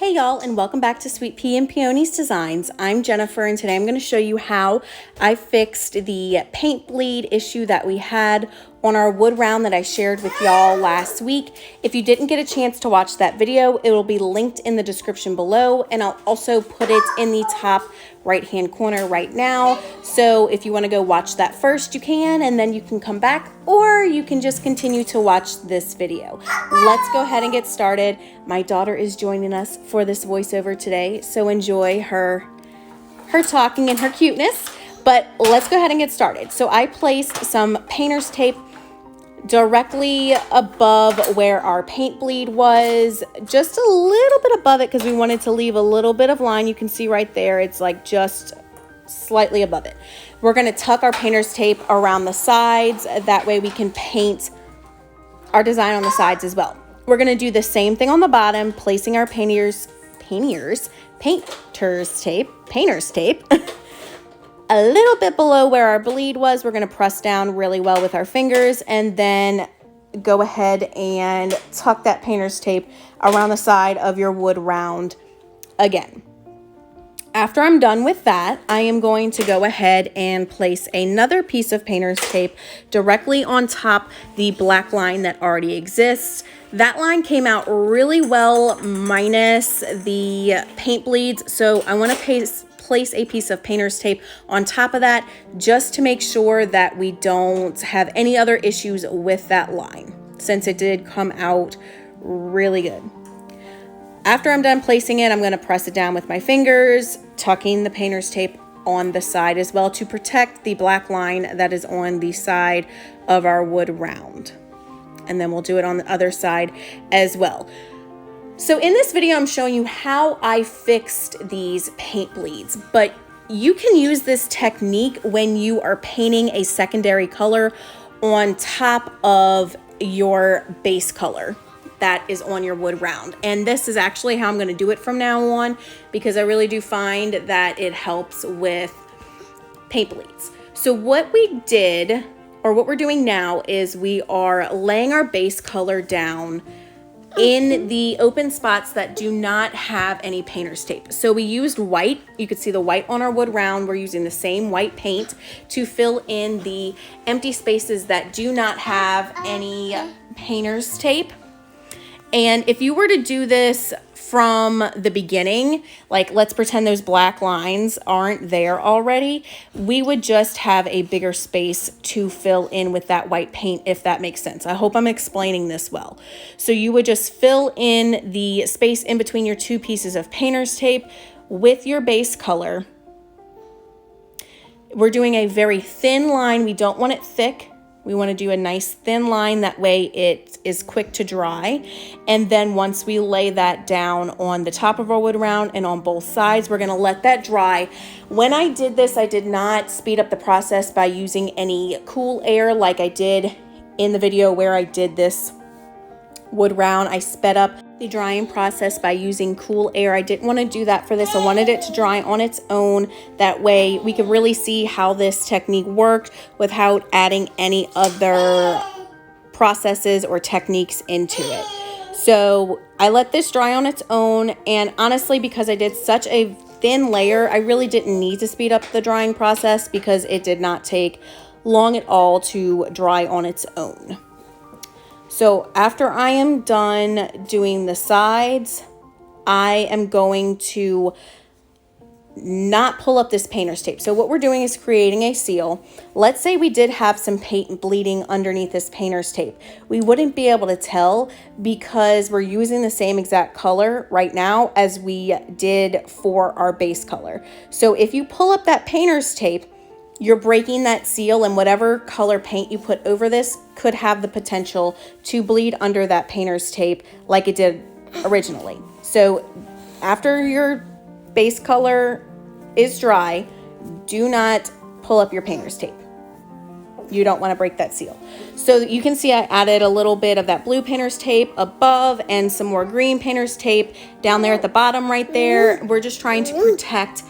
Hey y'all, and welcome back to Sweet Pea and Peonies Designs. I'm Jennifer, and today I'm going to show you how I fixed the paint bleed issue that we had on our wood round that I shared with y'all last week. If you didn't get a chance to watch that video, it will be linked in the description below, and I'll also put it in the top right-hand corner right now. So if you want to go watch that first, you can, and then you can come back, or you can just continue to watch this video. Let's go ahead and get started. My daughter is joining us for this voiceover today, so enjoy her talking and her cuteness. But let's go ahead and get started. So I placed some painter's tape directly above where our paint bleed was, just a little bit above it because we wanted to leave a little bit of line. You can see right there, it's like just slightly above it. We're going to tuck our painter's tape around the sides. That way we can paint our design on the sides as well. We're going to do the same thing on the bottom, placing our painter's tape a little bit below where our bleed was. We're going to press down really well with our fingers and then go ahead and tuck that painter's tape around the side of your wood round again. After I'm done with that, I am going to go ahead and place another piece of painter's tape directly on top the black line that already exists. That line came out really well minus the paint bleeds, so I want to place a piece of painter's tape on top of that just to make sure that we don't have any other issues with that line, since it did come out really good. After I'm done placing it, I'm going to press it down with my fingers, tucking the painter's tape on the side as well to protect the black line that is on the side of our wood round. And then we'll do it on the other side as well. So in this video, I'm showing you how I fixed these paint bleeds, but you can use this technique when you are painting a secondary color on top of your base color that is on your wood round. And this is actually how I'm going to do it from now on, because I really do find that it helps with paint bleeds. So what we did, or what we're doing now, is we are laying our base color down in the open spots that do not have any painter's tape. So we used white. You could see the white on our wood round. We're using the same white paint to fill in the empty spaces that do not have any painter's tape. And if you were to do this from the beginning, like let's pretend those black lines aren't there already, we would just have a bigger space to fill in with that white paint, if that makes sense. I hope I'm explaining this well. So you would just fill in the space in between your two pieces of painter's tape with your base color. We're doing a very thin line. We don't want it thick. We want to do a nice thin line, that way it is quick to dry. And then once we lay that down on the top of our wood round and on both sides, we're going to let that dry. When I did this, I did not speed up the process by using any cool air like I did in the video where I did this wood round. I sped up the drying process by using cool air. I didn't want to do that for this. I wanted it to dry on its own. That way we could really see how this technique worked without adding any other processes or techniques into it. So I let this dry on its own, and honestly, because I did such a thin layer, I really didn't need to speed up the drying process because it did not take long at all to dry on its own. So after I am done doing the sides, I am going to not pull up this painter's tape. So what we're doing is creating a seal. Let's say we did have some paint bleeding underneath this painter's tape. We wouldn't be able to tell because we're using the same exact color right now as we did for our base color. So if you pull up that painter's tape, you're breaking that seal, and whatever color paint you put over this could have the potential to bleed under that painter's tape like it did originally. So after your base color is dry, do not pull up your painter's tape. You don't want to break that seal. So you can see I added a little bit of that blue painter's tape above and some more green painter's tape down there at the bottom right there. We're just trying to protect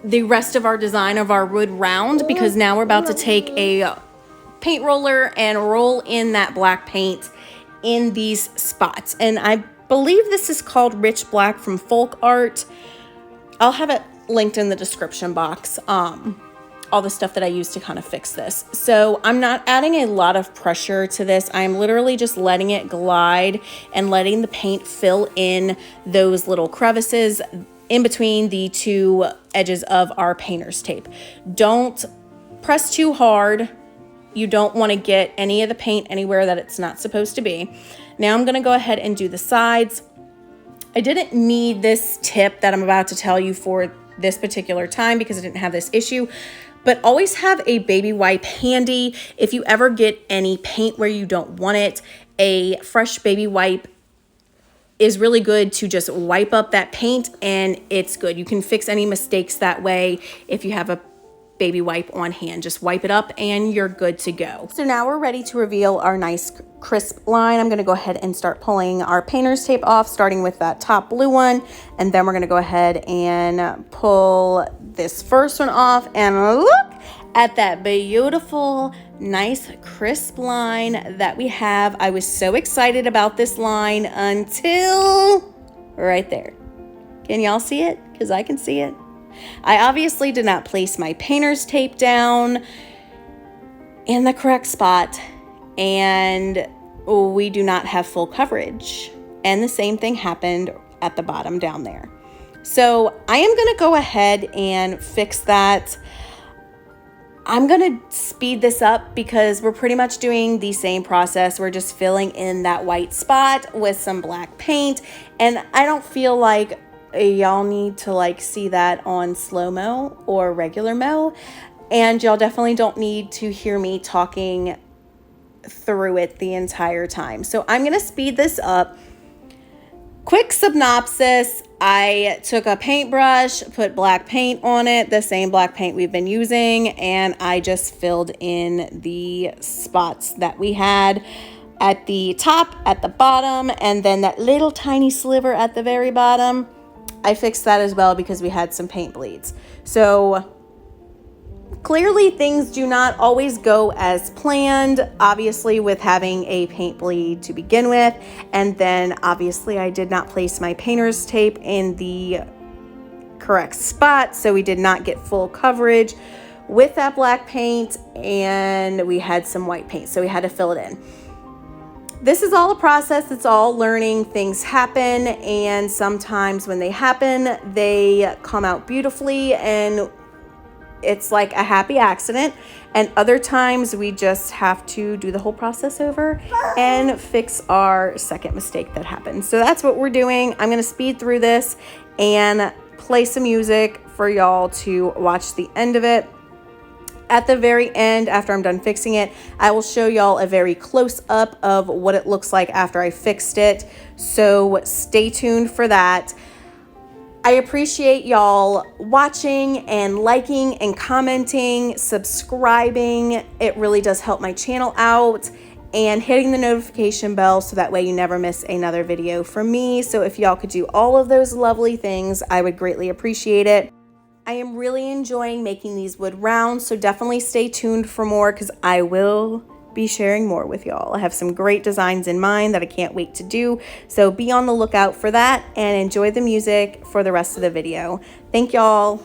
the rest of our design of our wood round, because now we're about to take a paint roller and roll in that black paint in these spots. And I believe this is called Rich Black from Folk Art. I'll have it linked in the description box, all the stuff that I used to kind of fix this. So I'm not adding a lot of pressure to this. I'm literally just letting it glide and letting the paint fill in those little crevices in between the two edges of our painter's tape. Don't press too hard. You don't want to get any of the paint anywhere that it's not supposed to be. Now I'm going to go ahead and do the sides. I didn't need this tip that I'm about to tell you for this particular time because I didn't have this issue, but always have a baby wipe handy. If you ever get any paint where you don't want it, a fresh baby wipe is really good to just wipe up that paint, and it's good. You can fix any mistakes that way if you have a baby wipe on hand. Just wipe it up and you're good to go. So now we're ready to reveal our nice crisp line. I'm going to go ahead and start pulling our painter's tape off, starting with that top blue one, and then we're going to go ahead and pull this first one off, and look at that beautiful, nice crisp line that we have. I was so excited about this line until right there. Can y'all see it? Because I can see it. I obviously did not place my painter's tape down in the correct spot, and we do not have full coverage. And the same thing happened at the bottom down there. So I am going to go ahead and fix that. I'm going to speed this up because we're pretty much doing the same process. We're just filling in that white spot with some black paint, and I don't feel like y'all need to like see that on slow-mo or regular mo, and y'all definitely don't need to hear me talking through it the entire time. So I'm gonna speed this up. Quick synopsis: I took a paintbrush, put black paint on it, the same black paint we've been using, and I just filled in the spots that we had at the top, at the bottom, and then that little tiny sliver at the very bottom. I fixed that as well because we had some paint bleeds. So clearly things do not always go as planned, obviously with having a paint bleed to begin with. And then obviously I did not place my painter's tape in the correct spot, so we did not get full coverage with that black paint, and we had some white paint, so we had to fill it in. This is all a process. It's all learning. Things happen, and sometimes when they happen, they come out beautifully and it's like a happy accident. And other times we just have to do the whole process over and fix our second mistake that happened. So that's what we're doing. I'm going to speed through this and play some music for y'all to watch the end of it. At the very end, after I'm done fixing it, I will show y'all a very close up of what it looks like after I fixed it. So stay tuned for that. I appreciate y'all watching and liking and commenting, subscribing. It really does help my channel out, and hitting the notification bell so that way you never miss another video from me. So if y'all could do all of those lovely things, I would greatly appreciate it. I am really enjoying making these wood rounds, so definitely stay tuned for more because I will be sharing more with y'all. I have some great designs in mind that I can't wait to do, so be on the lookout for that and enjoy the music for the rest of the video. Thank y'all.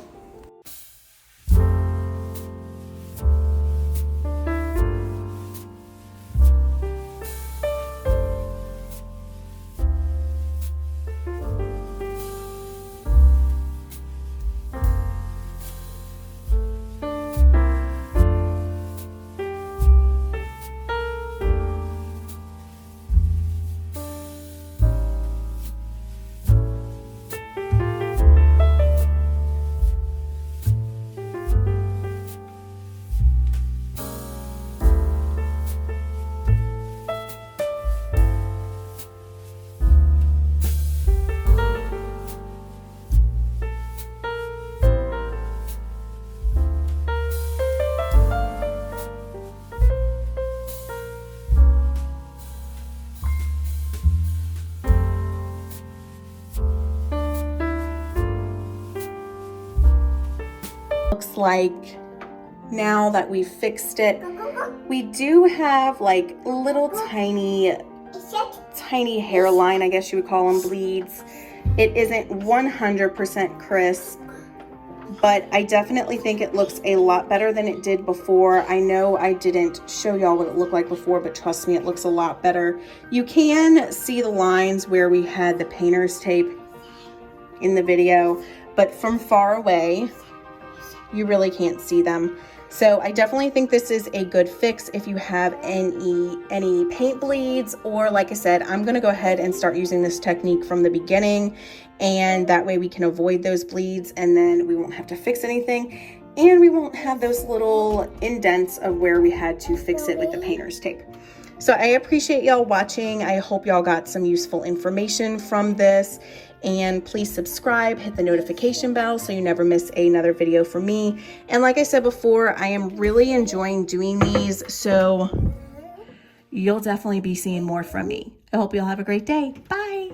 Looks like now that we've fixed it, we do have like little tiny tiny hairline, I guess you would call them, bleeds. It isn't 100% crisp, but I definitely think it looks a lot better than it did before. I know I didn't show y'all what it looked like before, but trust me, it looks a lot better. You can see the lines where we had the painter's tape in the video, but from far away, you really can't see them. So I definitely think this is a good fix if you have any paint bleeds, or like I said, I'm gonna go ahead and start using this technique from the beginning, and that way we can avoid those bleeds, and then we won't have to fix anything, and we won't have those little indents of where we had to fix it with the painter's tape. So I appreciate y'all watching. I hope y'all got some useful information from this. And please subscribe, hit the notification bell so you never miss another video from me. And like I said before, I am really enjoying doing these, so you'll definitely be seeing more from me. I hope you'll have a great day. Bye.